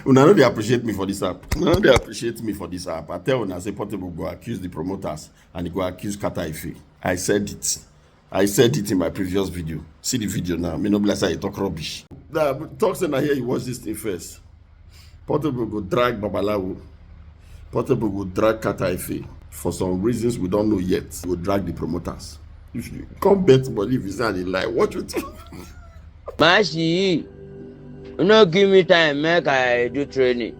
Una know they appreciate me for this app. Una know they appreciate me for this app. I tell una say Portable go accuse the promoters and he go accuse Kata Ife. I said it. I said it in my previous video. See the video now. Me no bless I talk rubbish. Nah, but talk say na here you watch this thing first. Portable go drag Babalawo. Portable go drag Kata Ife. For some reasons we don't know yet. Go drag the promoters. If you come bet money if you say I dey lie, what you think? Mashi, no give me time, make I do training.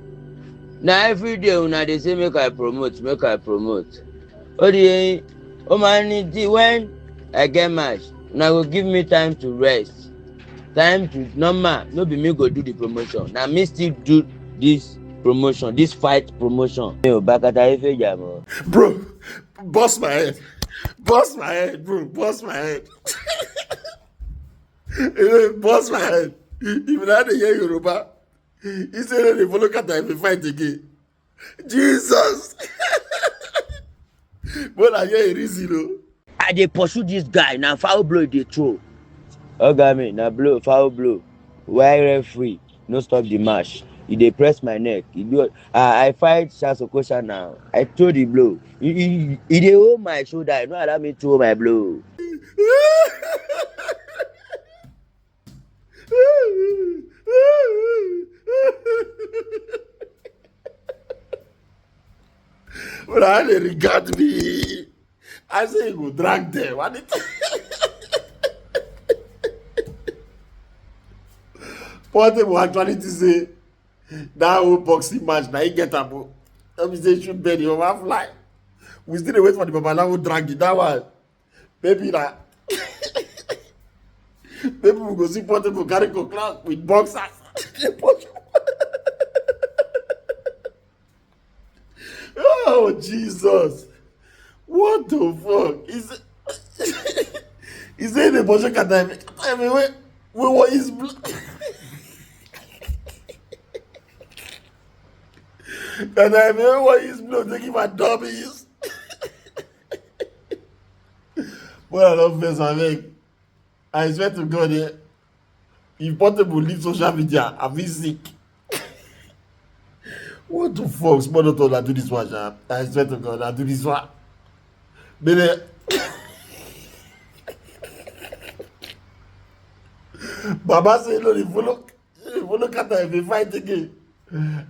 Now every day una dey say make I promote, make I promote. Oh man, when I get match, una go give me time to rest. Time to normal, no be me go do the promotion. Now me still do this promotion, this fight promotion. Bakata Ife jam. Bro, bust my head. Bust my head, bro. Bust my head. Bust my head. Even I dey hear Yoruba, he said they follow Kata Ife fight again. Jesus. But I hear a reason, though. I dey pursue this guy, now foul blow dey throw. Me, na blow, foul blow. Why referee no stop the match? He dey press my neck. I fight Shasokosha now. I throw the blow. He dey hold my shoulder. He no allow me throw my blow. But I dey regard me. I say you go drag them. What it? Portable actually to say that whole boxing match now he get up. Let me say shoot belly over fly. We still dey wait for the Babalawo drag it. That one. Maybe that. Maybe we go see Portable carry go class with boxers. Oh Jesus. What the fuck? Is there the Bojo Kata Ife? We want his blood. Kata Ife, we want his blood to give a dummies. Well, I don't face my leg. I swear to God, if Portable leave social media, I feel sick. What the fuck? Small daughter, I do this one, I swear to God, I do this one. But Baba say no, they follow Kata Ife fight again.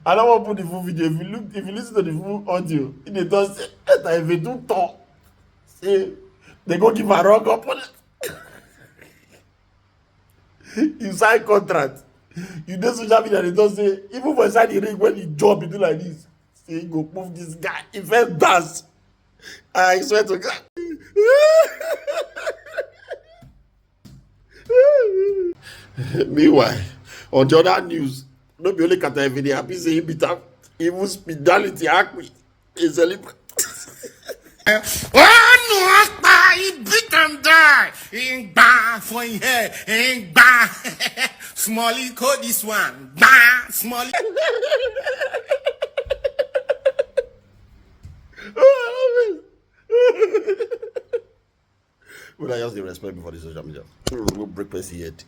I don't want to put the full video. If you listen to the full audio, it does say Kata Ife do talk. Say they go give a wrong opponent. You sign contract. You do social media, they don't say even for inside the ring when you jump, you do like this. Say you go move this guy. He first dance. I swear to God. Meanwhile, on the other news, no be only Kata Ife dey happy say he beat am. Even Spidality Akpi is celebrate. Oh no, he beat and die. Ain't bad for him hair, ain't bad. Smally call this one. Bad, Smally. But I just dey respect me for the social media. Go break person head.